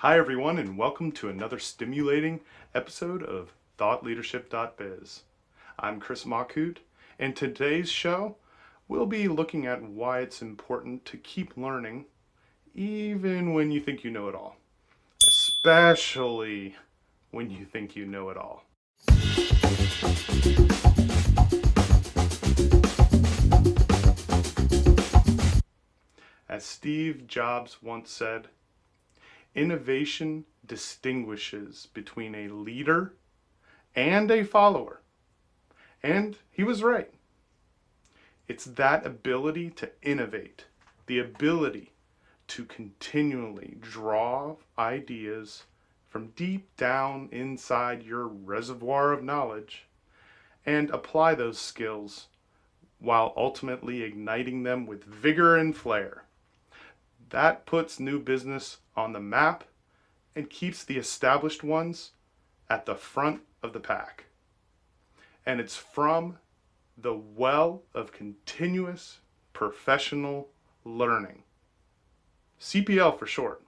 Hi, everyone, and welcome to another stimulating episode of ThoughtLeadership.biz. I'm Chris Machut, and today's show we'll be looking at why it's important to keep learning even when you think you know it all, especially when you think you know it all. As Steve Jobs once said, innovation distinguishes between a leader and a follower. And he was right. It's that ability to innovate, the ability to continually draw ideas from deep down inside your reservoir of knowledge and apply those skills while ultimately igniting them with vigor and flair. That puts new business on the map and keeps the established ones at the front of the pack. And it's from the well of continuous professional learning, CPL for short,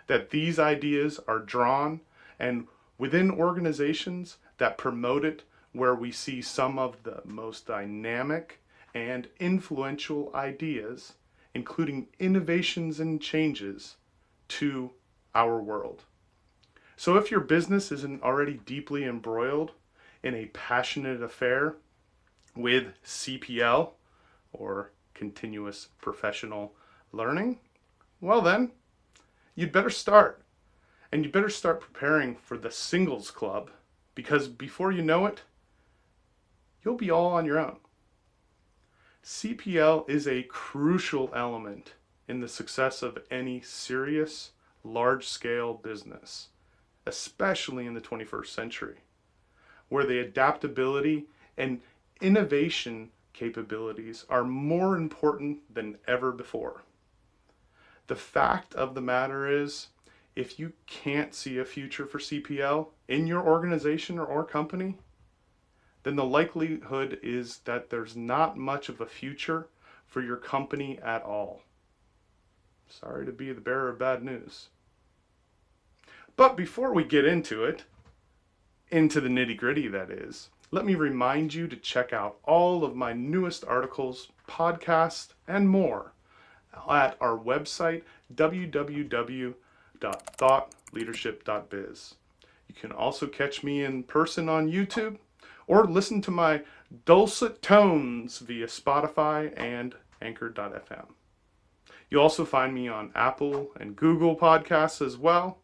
that these ideas are drawn, and within organizations that promote it, where we see some of the most dynamic and influential ideas, including innovations and changes to our world. So if your business isn't already deeply embroiled in a passionate affair with CPL, or continuous professional learning, well then, you'd better start. And you better start preparing for the singles club, because before you know it, you'll be all on your own. CPL is a crucial element in the success of any serious, large-scale business, especially in the 21st century, where the adaptability and innovation capabilities are more important than ever before. The fact of the matter is, if you can't see a future for CPL in your organization or company, then the likelihood is that there's not much of a future for your company at all. Sorry to be the bearer of bad news. But before we get into it, into the nitty-gritty that is, let me remind you to check out all of my newest articles, podcasts, and more at our website, www.thoughtleadership.biz. You can also catch me in person on YouTube or listen to my dulcet tones via Spotify and Anchor.fm. You'll also find me on Apple and Google podcasts as well,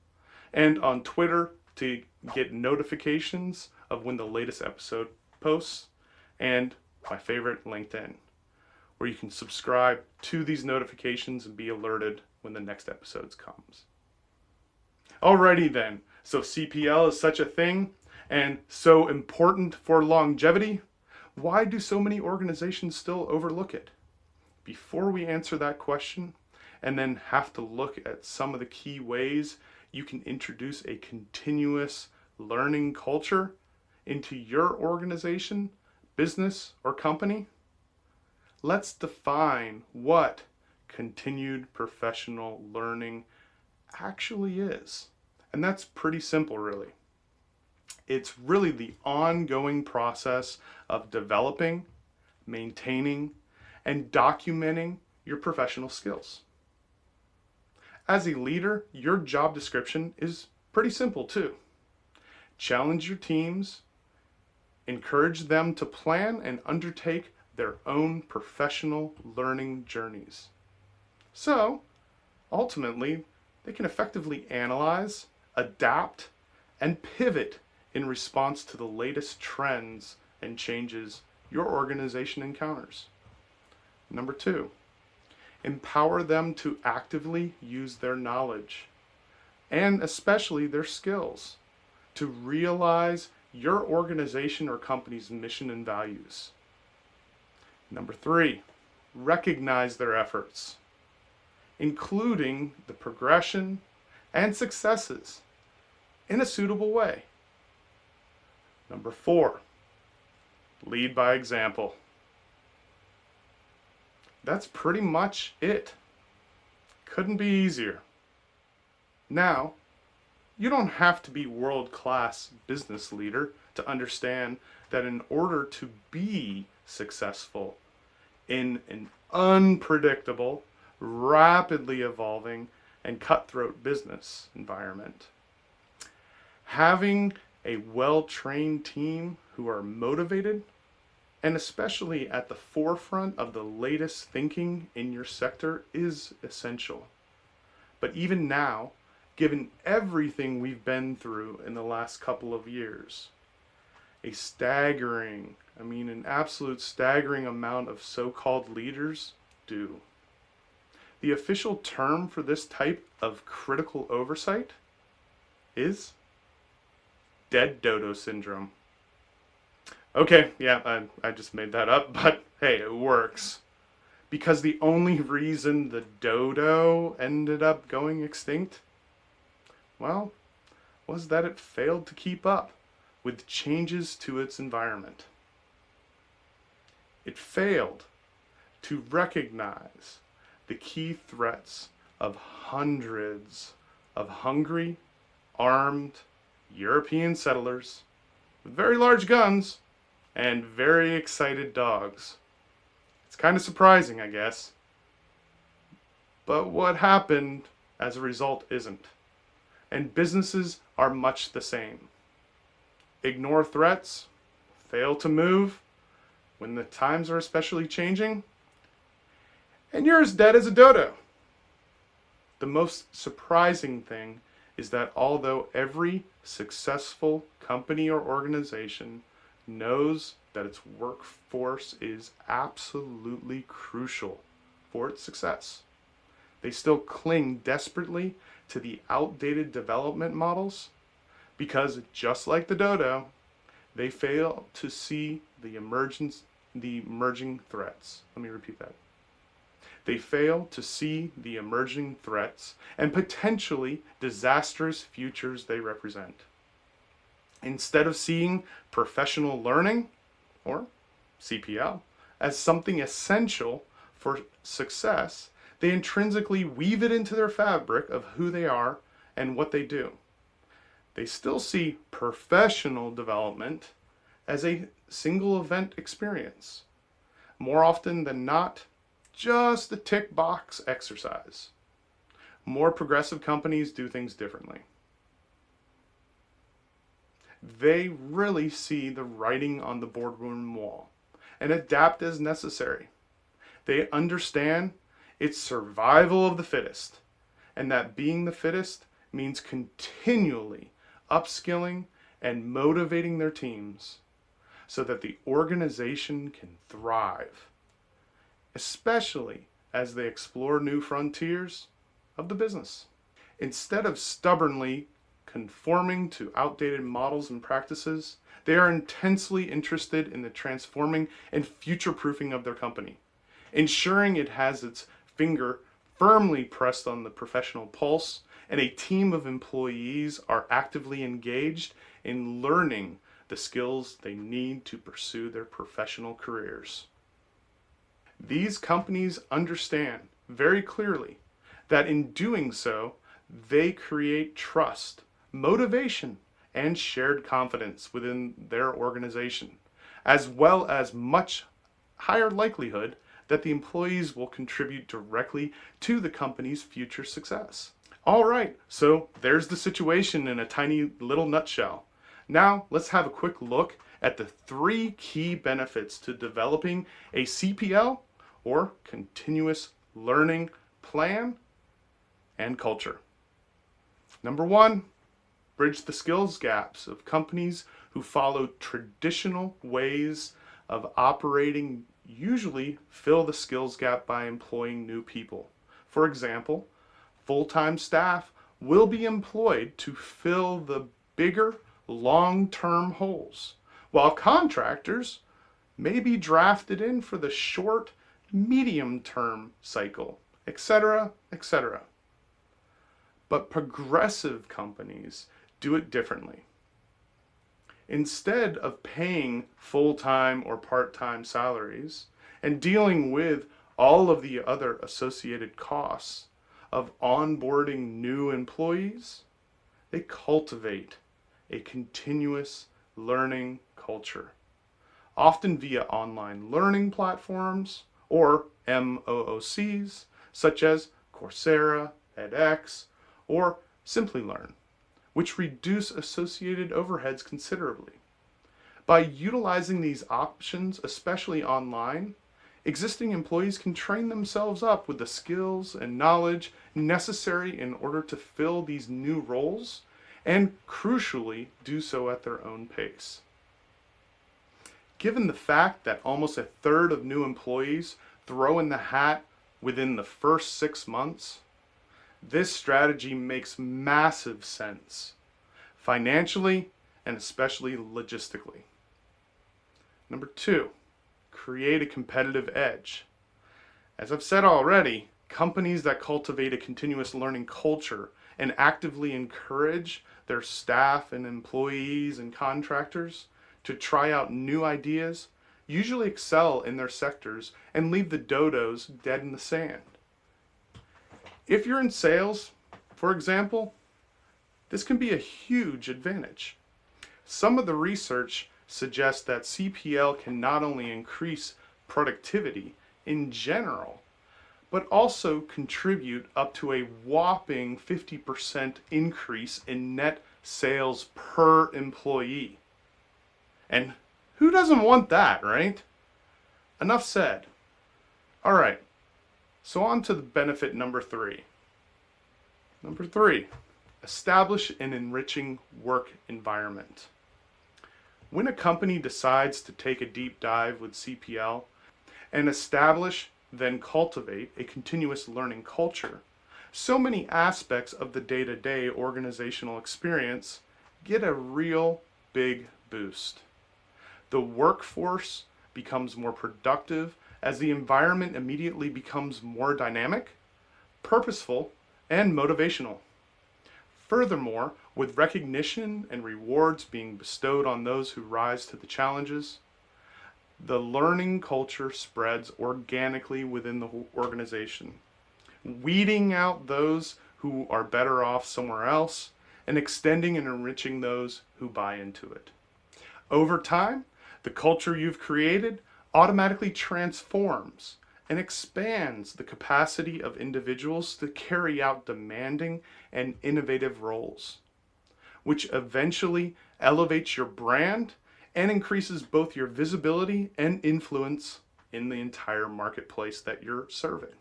and on Twitter to get notifications of when the latest episode posts, and my favorite, LinkedIn, where you can subscribe to these notifications and be alerted when the next episode comes. Alrighty then, so CPL is such a thing and so important for longevity. Why do so many organizations still overlook it? Before we answer that question, and then have to look at some of the key ways you can introduce a continuous learning culture into your organization, business, or company, let's define what continued professional learning actually is. And that's pretty simple, really. It's really the ongoing process of developing, maintaining, and documenting your professional skills. As a leader, your job description is pretty simple too. Challenge your teams, encourage them to plan and undertake their own professional learning journeys. So, ultimately, they can effectively analyze, adapt, and pivot in response to the latest trends and changes your organization encounters. Number 2, empower them to actively use their knowledge, and especially their skills, to realize your organization or company's mission and values. Number 3, recognize their efforts, including the progression and successes, in a suitable way. Number 4, lead by example. That's pretty much it. Couldn't be easier. Now, you don't have to be world-class business leader to understand that in order to be successful in an unpredictable, rapidly evolving, and cutthroat business environment, having a well-trained team who are motivated and especially at the forefront of the latest thinking in your sector is essential. But even now, given everything we've been through in the last couple of years, an absolute staggering amount of so-called leaders do. The official term for this type of critical oversight is dead dodo syndrome. Okay, yeah, I just made that up, but hey, it works. Because the only reason the dodo ended up going extinct, well, was that it failed to keep up with changes to its environment. It failed to recognize the key threats of hundreds of hungry, armed European settlers with very large guns and very excited dogs. It's kind of surprising, I guess. But what happened as a result isn't. And businesses are much the same. Ignore threats, fail to move when the times are especially changing, and you're as dead as a dodo. The most surprising thing is that although every successful company or organization knows that its workforce is absolutely crucial for its success, they still cling desperately to the outdated development models because, just like the dodo, they fail to see the emerging threats. Let me repeat that. They fail to see the emerging threats and potentially disastrous futures they represent. Instead of seeing professional learning, or CPL, as something essential for success, they intrinsically weave it into their fabric of who they are and what they do. They still see professional development as a single event experience. More often than not, just a tick box exercise. More progressive companies do things differently. They really see the writing on the boardroom wall and adapt as necessary. They understand it's survival of the fittest, and that being the fittest means continually upskilling and motivating their teams so that the organization can thrive, especially as they explore new frontiers of the business. Instead of stubbornly conforming to outdated models and practices, they are intensely interested in the transforming and future-proofing of their company, ensuring it has its finger firmly pressed on the professional pulse, and a team of employees are actively engaged in learning the skills they need to pursue their professional careers. These companies understand very clearly that in doing so, they create trust, motivation, and shared confidence within their organization, as well as much higher likelihood that the employees will contribute directly to the company's future success. All right, so there's the situation in a tiny little nutshell. Now let's have a quick look at the 3 key benefits to developing a CPL, or continuous learning plan and culture. Number 1, bridge the skills gaps of companies who follow traditional ways of operating. Usually fill the skills gap by employing new people. For example, full-time staff will be employed to fill the bigger long-term holes, while contractors may be drafted in for the short, medium-term cycle, etc., etc. But progressive companies do it differently. Instead of paying full-time or part-time salaries and dealing with all of the other associated costs of onboarding new employees, they cultivate a continuous learning culture, often via online learning platforms or MOOCs such as Coursera, edX, or Simply Learn, which reduce associated overheads considerably. By utilizing these options, especially online, existing employees can train themselves up with the skills and knowledge necessary in order to fill these new roles and, crucially, do so at their own pace. Given the fact that almost a third of new employees throw in the hat within the first 6 months, this strategy makes massive sense, financially and especially logistically. Number 2, create a competitive edge. As I've said already, companies that cultivate a continuous learning culture and actively encourage their staff and employees and contractors to try out new ideas usually excel in their sectors and leave the dodos dead in the sand. If you're in sales, for example, this can be a huge advantage. Some of the research suggests that CPL can not only increase productivity in general, but also contribute up to a whopping 50% increase in net sales per employee. And who doesn't want that, right? Enough said. All right, so on to the benefit number 3. Number 3, establish an enriching work environment. When a company decides to take a deep dive with CPL and establish, then cultivate a continuous learning culture, so many aspects of the day-to-day organizational experience get a real big boost. The workforce becomes more productive as the environment immediately becomes more dynamic, purposeful, and motivational. Furthermore, with recognition and rewards being bestowed on those who rise to the challenges, the learning culture spreads organically within the organization, weeding out those who are better off somewhere else and extending and enriching those who buy into it. Over time, the culture you've created automatically transforms and expands the capacity of individuals to carry out demanding and innovative roles, which eventually elevates your brand and increases both your visibility and influence in the entire marketplace that you're serving.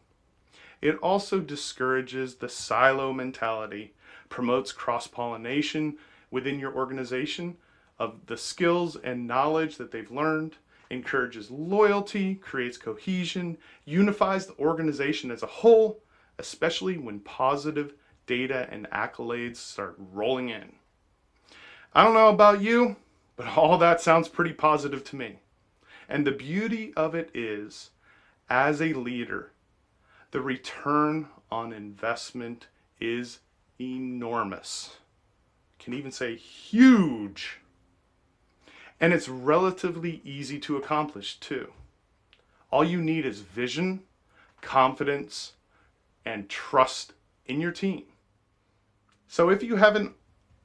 It also discourages the silo mentality, promotes cross-pollination within your organization of the skills and knowledge that they've learned, encourages loyalty, creates cohesion, unifies the organization as a whole, especially when positive data and accolades start rolling in. I don't know about you, but all that sounds pretty positive to me. And the beauty of it is, as a leader, the return on investment is enormous. Can even say huge. And it's relatively easy to accomplish too. All you need is vision, confidence, and trust in your team. So if you haven't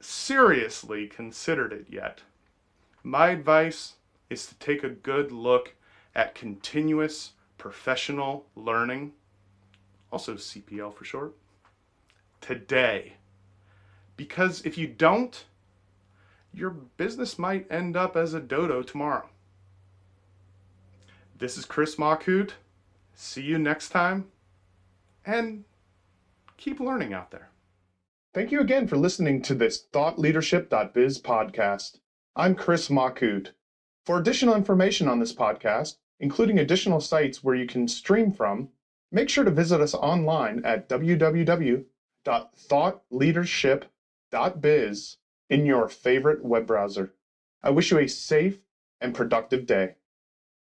seriously considered it yet, my advice is to take a good look at continuous professional learning, also CPL for short, today. Because if you don't, your business might end up as a dodo tomorrow. This is Chris Machut. See you next time, and keep learning out there. Thank you again for listening to this ThoughtLeadership.biz podcast. I'm Chris Machut. For additional information on this podcast, including additional sites where you can stream from, make sure to visit us online at www.thoughtleadership.biz in your favorite web browser. I wish you a safe and productive day.